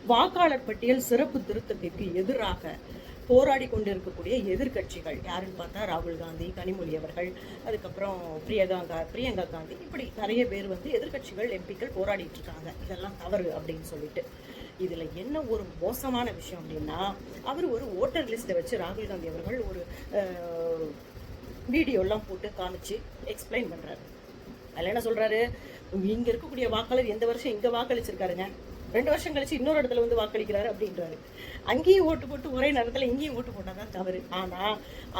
வாக்காளர் பட்டியல் சிறப்பு திருத்தத்திற்கு எதிராக போராடி கொண்டிருக்கக்கூடிய எதிர்கட்சிகள் யாருன்னு பார்த்தா ராகுல் காந்தி, கனிமொழி அவர்கள், அதுக்கப்புறம் பிரியங்கா காந்தி, இப்படி நிறைய பேர் எதிர்கட்சிகள் எம்பிக்கள் போராடிட்டு இருக்காங்க. இதெல்லாம் தவறு அப்படின்னு சொல்லிட்டு. இதுல என்ன ஒரு மோசமான விஷயம் அப்படின்னா, அவர் ஒரு ஓட்டர் லிஸ்ட்டை வச்சு ராகுல் காந்தி அவர்கள் ஒரு வீடியோலாம் போட்டு காமிச்சு எக்ஸ்பிளைன் பண்றாரு. அதில் என்ன சொல்றாரு, இங்க இருக்கக்கூடிய வாக்காளர் எந்த வருஷம் இங்க வாக்களிச்சிருக்காருங்க, 2 வருஷம் கழிச்சு இன்னொரு இடத்துல வாக்களிக்கிறாரு அப்படின்றாரு. அங்கேயும் ஓட்டு போட்டு ஒரே நேரத்தில் இங்கேயும் ஓட்டு போட்டாதான் தவறு. ஆனா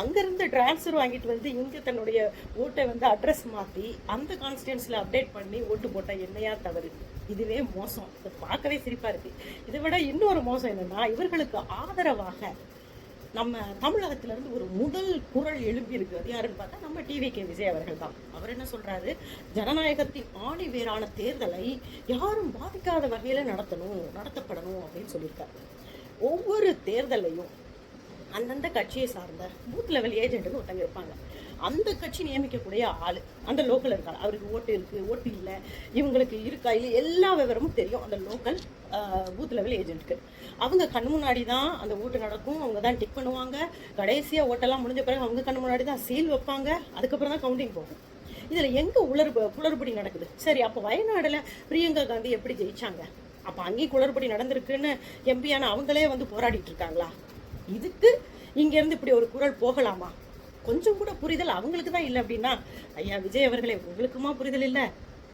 அங்கிருந்து டிரான்ஸ்ஃபர் வாங்கிட்டு இங்க தன்னுடைய ஓட்டை அட்ரஸ் மாத்தி அந்த கான்ஸ்டியன்ஸ்ல அப்டேட் பண்ணி ஓட்டு போட்டா என்னையா தவறு? இதுவே மோசம். இதை பார்க்கவே சிரிப்பா இருக்கு. இதை விட இன்னொரு மோசம் என்னன்னா, இவர்களுக்கு ஆதரவாக நம்ம தமிழகத்திலிருந்து ஒரு முதல் குரல் எழுப்பி இருக்கு. அது யாருன்னு பார்த்தா நம்ம டிவிகே விஜய் அவர்கள் தான். அவர் என்ன சொல்றாரு, ஜனநாயகத்தின் ஆணி வேறான தேர்தலை யாரும் பாதிக்காத வகையில நடத்தப்படணும் அப்படின்னு சொல்லியிருக்காரு. ஒவ்வொரு தேர்தலையும் அந்தந்த கட்சியை சார்ந்த பூத் லெவல் ஏஜென்ட்னு ஒருத்தங்க இருப்பாங்க. அந்த கட்சி நியமிக்கக்கூடிய ஆளு அந்த லோக்கல் இருக்காங்க. அவருக்கு ஓட்டு இருக்கு, ஓட்டு இல்லை, இவங்களுக்கு இருக்கா இல்லை, எல்லா விவரமும் தெரியும் அந்த லோக்கல் பூத் லெவல் ஏஜென்ட்க்கு. அவங்க கண் முன்னாடி தான் அந்த ஓட்டு நடக்கும். அவங்க தான் டிக் பண்ணுவாங்க. கடைசியாக ஓட்டெல்லாம் முடிஞ்ச பிறகு அவங்க கண் முன்னாடி தான் சீல் வைப்பாங்க. அதுக்கப்புறம் தான் கவுண்டிங் போகும். இதில் எங்கே குளறுபடி நடக்குது? சரி, அப்போ வயநாடுல பிரியங்கா காந்தி எப்படி ஜெயிச்சாங்க? அப்போ அங்கேயும் குளறுபடி நடந்திருக்குன்னு எம்பியான அவங்களே போராடிட்டு இருக்காங்களா? இதுக்கு இங்கேருந்து இப்படி ஒரு குரல் போகலாமா? கொஞ்சம் கூட புரிதல் அவங்களுக்கு தான் இல்லை அப்படின்னா, ஐயா விஜய் அவர்களே, உங்களுக்குமா புரிதல் இல்லை?